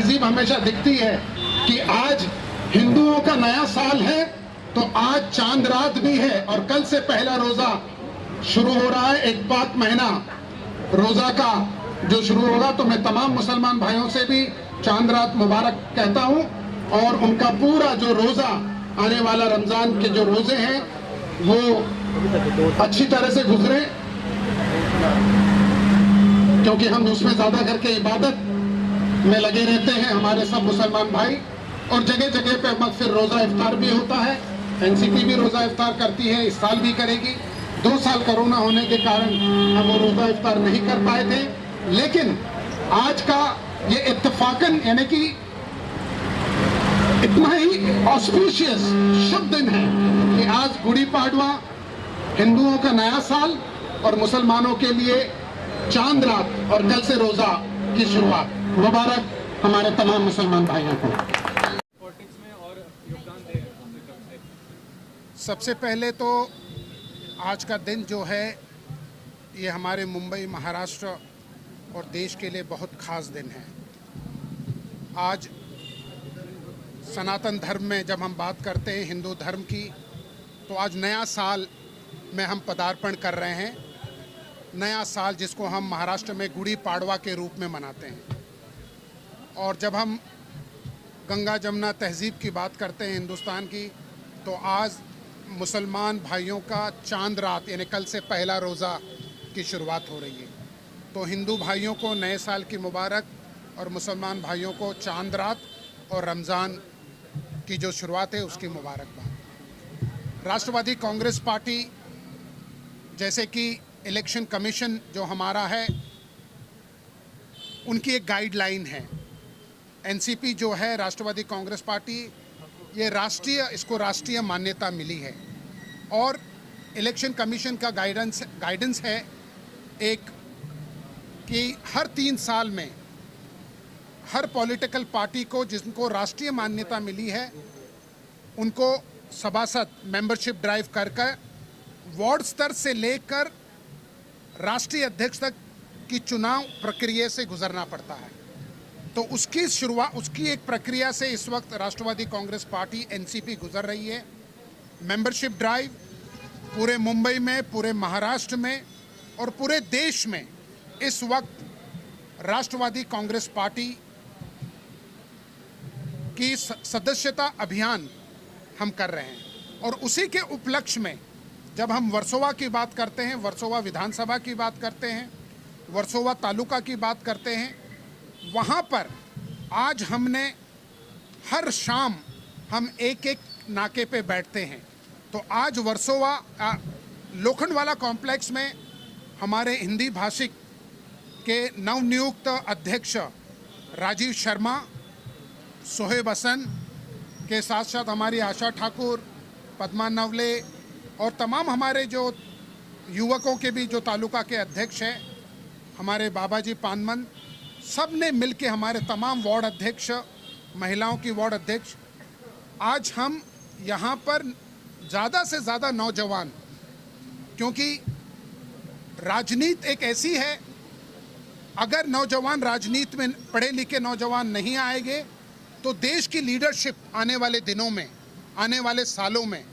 तहजीब हमेशा दिखती है कि आज हिंदुओं का नया साल है, तो आज चांद रात भी है और कल से पहला रोजा शुरू हो रहा है। एक पाक महीना रोजा का जो शुरू होगा, तो मैं तमाम मुसलमान भाइयों से भी चांद रात मुबारक कहता हूं और उनका पूरा जो रोजा आने वाला रमजान के जो रोजे हैं वो अच्छी तरह से गुजरे, क्योंकि हम उसमें ज्यादा करके इबादत में लगे रहते हैं हमारे सब मुसलमान भाई। और जगह जगह पे अब फिर रोजा इफ्तार भी होता है, एनसीपी भी रोजा इफ्तार करती है, इस साल भी करेगी। 2 साल कोरोना होने के कारण हम वो रोजा इफ्तार नहीं कर पाए थे, लेकिन आज का ये इत्तेफाकन यानी कि इतना ही ऑस्पिशियस शुभ दिन है कि आज गुड़ी पाड़वा हिंदुओं का नया साल और मुसलमानों के लिए चांद रात और कल से रोजा की शुरुआत। मुबारक हमारे तमाम मुसलमान भाइयों को। सबसे पहले तो आज का दिन जो है ये हमारे मुंबई, महाराष्ट्र और देश के लिए बहुत खास दिन है। आज सनातन धर्म में जब हम बात करते हैं हिंदू धर्म की, तो आज नया साल में हम पदार्पण कर रहे हैं। नया साल जिसको हम महाराष्ट्र में गुड़ी पाड़वा के रूप में मनाते हैं। और जब हम गंगा जमुना तहजीब की बात करते हैं हिंदुस्तान की, तो आज मुसलमान भाइयों का चांद रात यानी कल से पहला रोज़ा की शुरुआत हो रही है। तो हिंदू भाइयों को नए साल की मुबारक और मुसलमान भाइयों को चांद रात और रमज़ान की जो शुरुआत है उसकी मुबारकबाद। राष्ट्रवादी कांग्रेस पार्टी जैसे कि इलेक्शन कमीशन जो हमारा है, उनकी एक गाइडलाइन है। एनसीपी जो है राष्ट्रवादी कांग्रेस पार्टी, ये इसको राष्ट्रीय मान्यता मिली है और इलेक्शन कमीशन का गाइडेंस है एक कि हर 3 साल में हर पॉलिटिकल पार्टी को जिनको राष्ट्रीय मान्यता मिली है उनको सभासद मेंबरशिप ड्राइव कर वार्ड स्तर से लेकर राष्ट्रीय अध्यक्ष तक की चुनाव प्रक्रिया से गुजरना पड़ता है। तो उसकी एक प्रक्रिया से इस वक्त राष्ट्रवादी कांग्रेस पार्टी एनसीपी गुजर रही है। मेंबरशिप ड्राइव पूरे मुंबई में, पूरे महाराष्ट्र में और पूरे देश में इस वक्त राष्ट्रवादी कांग्रेस पार्टी की सदस्यता अभियान हम कर रहे हैं। और उसी के उपलक्ष्य में जब हम वर्सोवा की बात करते हैं, वर्सोवा विधानसभा की बात करते हैं, वर्सोवा तालुका की बात करते हैं, वहाँ पर आज हमने हर शाम हम एक नाके पे बैठते हैं। तो आज वर्सोवा लोखंडवाला कॉम्प्लेक्स में हमारे हिंदी भाषिक के नवनियुक्त अध्यक्ष राजीव शर्मा, सोहेब हसन के साथ साथ हमारी आशा ठाकुर, पद्मा नवले और तमाम हमारे जो युवकों के भी जो तालुका के अध्यक्ष हैं, हमारे बाबाजी पानमन, सब ने मिलके हमारे तमाम वार्ड अध्यक्ष, महिलाओं की वार्ड अध्यक्ष, आज हम यहाँ पर ज़्यादा से ज़्यादा नौजवान, क्योंकि राजनीति एक ऐसी है, अगर नौजवान राजनीति में पढ़े लिखे नौजवान नहीं आएंगे तो देश की लीडरशिप आने वाले दिनों में, आने वाले सालों में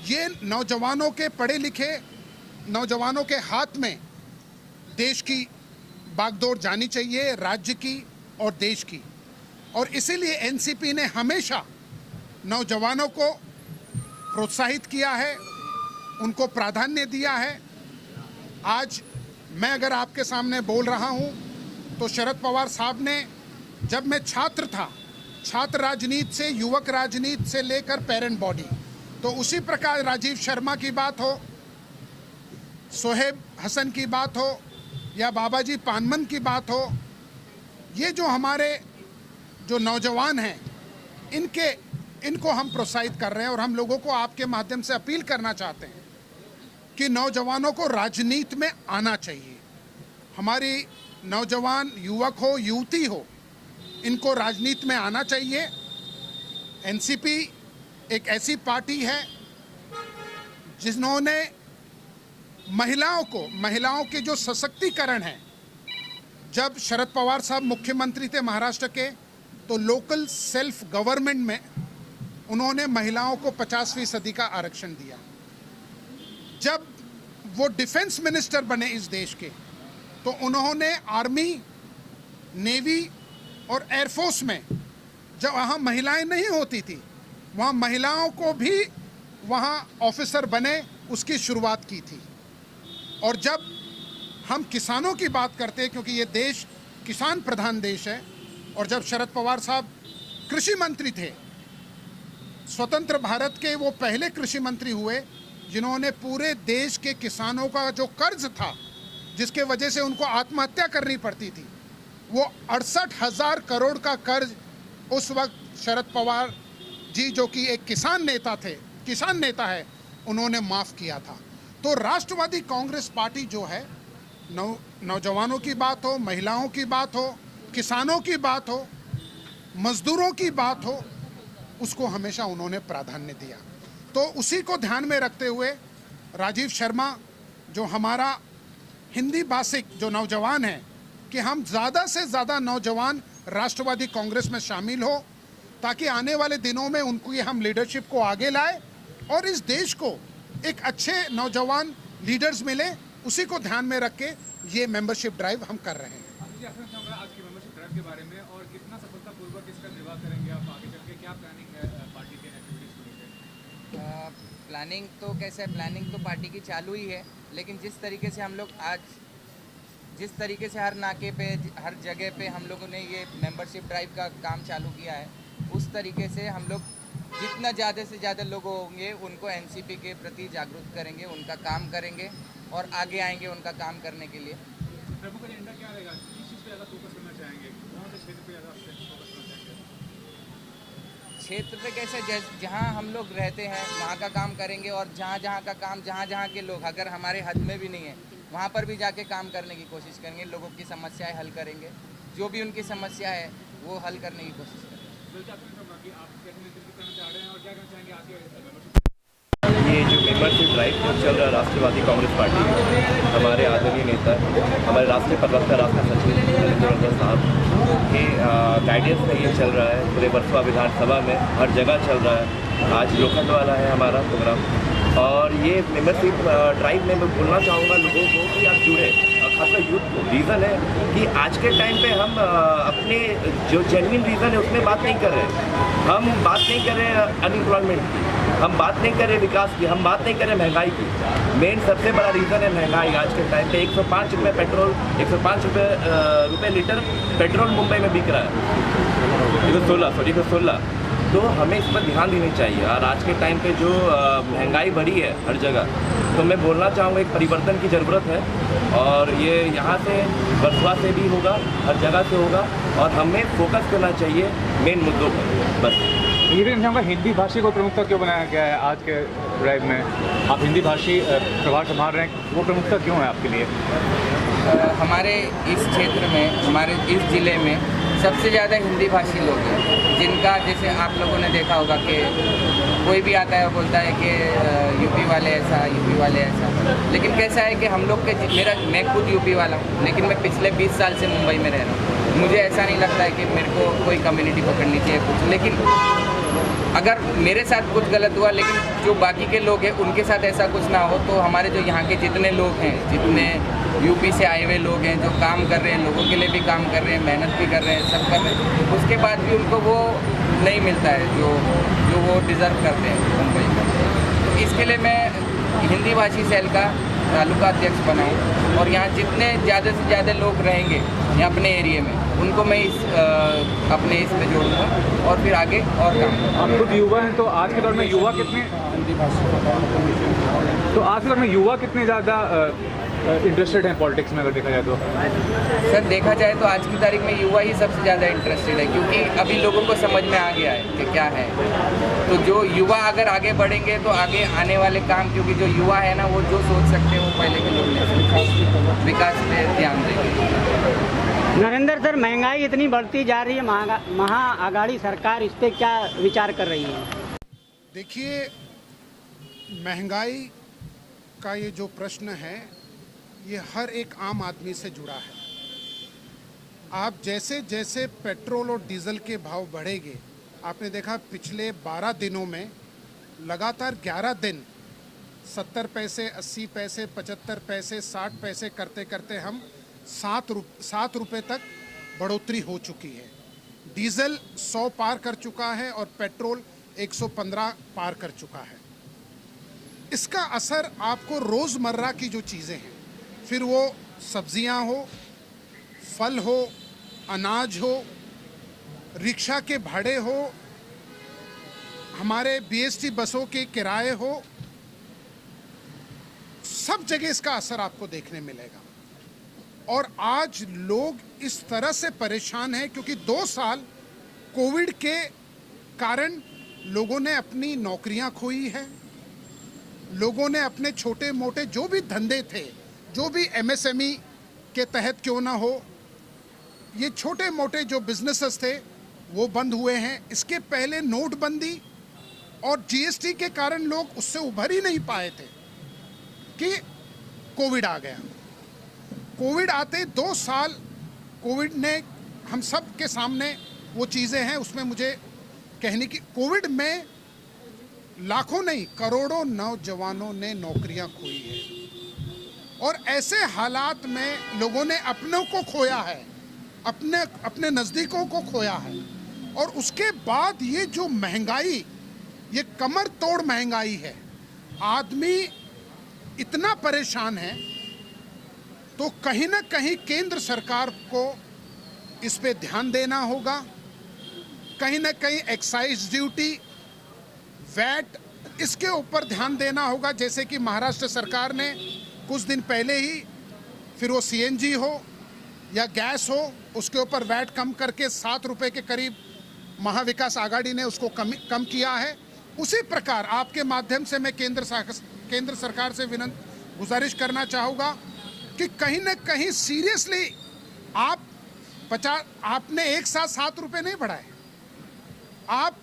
ये नौजवानों के पढ़े लिखे नौजवानों के हाथ में देश की बागडोर जानी चाहिए, राज्य की और देश की। और इसीलिए एनसीपी ने हमेशा नौजवानों को प्रोत्साहित किया है, उनको प्राधान्य दिया है। आज मैं अगर आपके सामने बोल रहा हूं तो शरद पवार साहब ने, जब मैं छात्र था, छात्र राजनीति से युवक राजनीति से लेकर पेरेंट बॉडी, तो उसी प्रकार राजीव शर्मा की बात हो, सोहेब हसन की बात हो या बाबाजी पानमन की बात हो, ये जो हमारे जो नौजवान हैं इनको हम प्रोत्साहित कर रहे हैं। और हम लोगों को आपके माध्यम से अपील करना चाहते हैं कि नौजवानों को राजनीति में आना चाहिए। हमारी नौजवान युवक हो, युवती हो, इनको राजनीति में आना चाहिए। एनसीपी एक ऐसी पार्टी है जिन्होंने महिलाओं के जो सशक्तिकरण है, जब शरद पवार साहब मुख्यमंत्री थे महाराष्ट्र के, तो लोकल सेल्फ गवर्नमेंट में उन्होंने महिलाओं को 50% का आरक्षण दिया। जब वो डिफेंस मिनिस्टर बने इस देश के, तो उन्होंने आर्मी, नेवी और एयरफोर्स में जब वहाँ महिलाएं नहीं होती थी, वहाँ महिलाओं को भी वहाँ ऑफिसर बने, उसकी शुरुआत की थी। और जब हम किसानों की बात करते हैं, क्योंकि ये देश किसान प्रधान देश है, और जब शरद पवार साहब कृषि मंत्री थे, स्वतंत्र भारत के वो पहले कृषि मंत्री हुए जिन्होंने पूरे देश के किसानों का जो कर्ज था, जिसके वजह से उनको आत्महत्या करनी पड़ती थी, वो 68,000 करोड़ का कर्ज उस वक्त शरद पवार जी, जो कि एक किसान नेता है, उन्होंने माफ़ किया था। तो राष्ट्रवादी कांग्रेस पार्टी जो है, नौजवानों की बात हो, महिलाओं की बात हो, किसानों की बात हो, मजदूरों की बात हो, उसको हमेशा उन्होंने प्राधान्य दिया। तो उसी को ध्यान में रखते हुए राजीव शर्मा, जो हमारा हिंदी भाषिक जो नौजवान है, कि हम ज़्यादा से ज़्यादा नौजवान राष्ट्रवादी कांग्रेस में शामिल हो, ताकि आने वाले दिनों में उनकी हम लीडरशिप को आगे लाए और इस देश को एक अच्छे नौजवान लीडर्स मिले। उसी को ध्यान में रख के ये मेंबरशिप ड्राइव हम कर रहे हैं। आज की मेंबरशिप ड्राइव के बारे में और कितना सफलतापूर्वक इसका निर्वाह करेंगे आप आगे चल के, क्या प्लानिंग है पार्टी के एक्टिविटीज को लेकर? प्लानिंग तो कैसे है, प्लानिंग तो पार्टी की चालू ही है, लेकिन जिस तरीके से हम लोग आज हर नाके पे, हर जगह पे हम लोगों ने ये मेंबरशिप ड्राइव का काम चालू किया है, उस तरीके से हम लोग जितना ज़्यादा से ज़्यादा लोग होंगे उनको एनसीपी के प्रति जागरूक करेंगे, उनका काम करेंगे और आगे आएंगे उनका काम करने के लिए। प्रमुख एजेंडा क्या रहेगा, किस चीज़ पे ज़्यादा फोकस करना चाहेंगे, कौन से क्षेत्र पे ज़्यादा फोकस करना चाहेंगे? क्षेत्र पे कैसे, जहाँ हम लोग रहते हैं वहाँ का काम करेंगे, और जहाँ का काम, जहाँ के लोग अगर हमारे हद में भी नहीं है, वहाँ पर भी जाके काम करने की कोशिश करेंगे, लोगों की समस्याएं हल करेंगे, जो भी उनकी समस्या है वो हल करने की कोशिश करेंगे। ये जो मेंबरशिप ड्राइव चल रहा है राष्ट्रवादी कांग्रेस पार्टी, हमारे आदरणीय नेता, हमारे राष्ट्रीय प्रवक्ता, राष्ट्रीय सचिव नरेंद्र साहब के गाइडेंस में ये चल रहा है। पूरे वर्सोवा विधानसभा में हर जगह चल रहा है। आज लोखंड वाला है हमारा प्रोग्राम, और ये मेंबरशिप ड्राइव में मैं बोलना चाहूँगा लोगों को कि आप जुड़े, खासकर यूथ को। रीज़न है कि आज के टाइम पे हम अपने जो जेन्युइन रीज़न है उसमें बात नहीं कर रहे। हम बात नहीं कर रहे अनएम्प्लॉयमेंट की, हम बात नहीं कर रहे विकास की, हम बात नहीं कर रहे महंगाई की। मेन सबसे बड़ा रीज़न है महंगाई। आज के टाइम पे 105 रुपये पेट्रोल, 105 रुपये लीटर पेट्रोल मुंबई में बिक रहा है, 116। तो हमें इस पर ध्यान देनी चाहिए। और आज के टाइम पे जो महंगाई बढ़ी है हर जगह, तो मैं बोलना चाहूँगा एक परिवर्तन की ज़रूरत है, और ये यहाँ से वर्सोवा से भी होगा, हर जगह से होगा, और हमें फोकस करना चाहिए मेन मुद्दों पर बस। ये भी समझाऊँगा हिंदी भाषी को प्रमुखता क्यों बनाया गया है आज के ड्राइव में? आप हिंदी भाषी प्रभार संभाल रहे हैं, वो प्रमुखता क्यों है आपके लिए? हमारे इस क्षेत्र में, हमारे इस ज़िले में सबसे ज़्यादा हिंदी भाषी लोग हैं, जिनका जैसे आप लोगों ने देखा होगा कि कोई भी आता है बोलता है कि यूपी वाले ऐसा, लेकिन कैसा है कि हम लोग के मैं खुद यूपी वाला हूँ, लेकिन मैं पिछले 20 साल से मुंबई में रह रहा हूँ। मुझे ऐसा नहीं लगता है कि मेरे को कोई कम्युनिटी पकड़नी चाहिए कुछ, लेकिन अगर मेरे साथ कुछ गलत हुआ, लेकिन जो बाकी के लोग हैं उनके साथ ऐसा कुछ ना हो, तो हमारे जो यहाँ के जितने लोग हैं, जितने यूपी से आए हुए लोग हैं, जो काम कर रहे हैं, लोगों के लिए भी काम कर रहे हैं, मेहनत भी कर रहे हैं, सब कर रहे हैं, उसके बाद भी उनको वो नहीं मिलता है जो वो डिज़र्व करते हैं मुंबई में। तो इसके लिए मैं हिंदी भाषी सेल का तालुका अध्यक्ष बना हूँ, और यहाँ जितने ज़्यादा से ज़्यादा लोग रहेंगे यहाँ अपने एरिए में, उनको मैं अपने इस पे जोड़ूँगा और फिर आगे और काम करूँगा। आप खुद युवा हैं, तो आज के दौर में युवा कितने ज़्यादा इंटरेस्टेड हैं पॉलिटिक्स में, अगर देखा जाए तो? सर देखा जाए तो आज की तारीख में युवा ही सबसे ज़्यादा इंटरेस्टेड है, क्योंकि अभी लोगों को समझ में आ गया है कि क्या है। तो जो युवा अगर आगे बढ़ेंगे तो आगे आने वाले काम, क्योंकि जो युवा है ना, वो जो सोच सकते हैं वो पहले के लोग विकास पे ध्यान देंगे। नरेंद्र सर, महंगाई इतनी बढ़ती जा रही है, महाअघाड़ी सरकार इस पर क्या विचार कर रही है? देखिए, महंगाई का ये जो प्रश्न है, ये हर एक आम आदमी से जुड़ा है। आप जैसे जैसे पेट्रोल और डीजल के भाव बढ़ेंगे, आपने देखा पिछले 12 दिनों में लगातार 11 दिन 70 पैसे, 80 पैसे, 75 पैसे, 60 पैसे करते करते हम 7 रुपये तक बढ़ोतरी हो चुकी है। डीजल 100 पार कर चुका है और पेट्रोल 115 पार कर चुका है। इसका असर आपको रोज़मर्रा की जो चीज़ें हैं, फिर वो सब्जियां हो, फल हो, अनाज हो, रिक्शा के भाड़े हो, हमारे बीएसटी बसों के किराए हो, सब जगह इसका असर आपको देखने मिलेगा। और आज लोग इस तरह से परेशान हैं क्योंकि 2 साल कोविड के कारण लोगों ने अपनी नौकरियां खोई है, लोगों ने अपने छोटे मोटे जो भी धंधे थे, जो भी एमएसएमई के तहत क्यों ना हो, ये छोटे मोटे जो बिजनेसेस थे वो बंद हुए हैं। इसके पहले नोटबंदी और जीएसटी के कारण लोग उससे उभर ही नहीं पाए थे कि कोविड आ गया। कोविड आते 2 साल कोविड ने हम सब के सामने वो चीज़ें हैं, उसमें मुझे कहने की, कोविड में लाखों नहीं करोड़ों नौजवानों ने नौकरियां खोई है। और ऐसे हालात में लोगों ने अपनों को खोया है, अपने नज़दीकों को खोया है। और उसके बाद ये जो महंगाई, ये कमर तोड़ महंगाई है, आदमी इतना परेशान है, तो कहीं ना कहीं केंद्र सरकार को इस पे ध्यान देना होगा। कहीं ना कहीं एक्साइज ड्यूटी, वैट, इसके ऊपर ध्यान देना होगा। जैसे कि महाराष्ट्र सरकार ने कुछ दिन पहले ही, फिर वो सीएनजी हो या गैस हो, उसके ऊपर वैट कम करके 7 रुपये के करीब महाविकास आघाड़ी ने उसको कम किया है। उसी प्रकार आपके माध्यम से मैं केंद्र सरकार से गुजारिश करना चाहूँगा कि कहीं ना कहीं सीरियसली आपने एक साथ 7 रुपये नहीं बढ़ाए, आप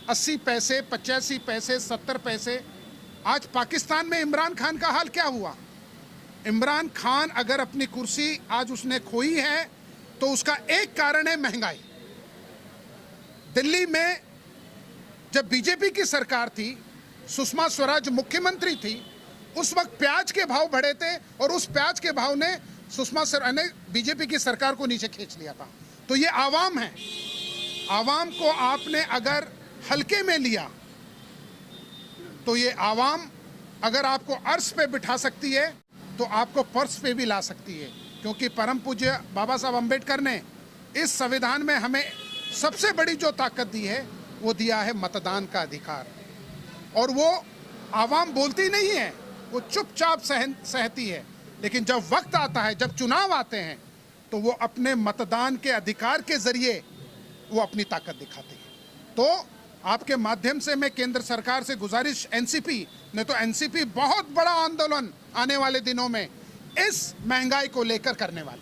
80 पैसे, 85 पैसे, 70 पैसे। आज पाकिस्तान में इमरान खान का हाल क्या हुआ? इमरान खान अगर अपनी कुर्सी आज उसने खोई है तो उसका एक कारण है महंगाई। दिल्ली में जब बीजेपी की सरकार थी, सुषमा स्वराज मुख्यमंत्री थी, उस वक्त प्याज के भाव बढ़े थे और उस प्याज के भाव ने सुषमा स्वराज ने बीजेपी की सरकार को नीचे खींच लिया था। तो ये आवाम है, आवाम को आपने अगर हल्के में लिया तो ये आवाम अगर आपको अर्श पे बिठा सकती है तो आपको पर्स पे भी ला सकती है। क्योंकि परम पूज्य बाबा साहब अम्बेडकर ने इस संविधान में हमें सबसे बड़ी जो ताकत दी है वो दिया है मतदान का अधिकार। और वो आवाम बोलती नहीं है, वो चुपचाप सहती है, लेकिन जब वक्त आता है, जब चुनाव आते हैं, तो वो अपने मतदान के अधिकार के जरिए वो अपनी ताकत दिखाती है। तो आपके माध्यम से मैं केंद्र सरकार से गुजारिश, एनसीपी ने तो एनसीपी बहुत बड़ा आंदोलन आने वाले दिनों में इस महंगाई को लेकर करने वाली।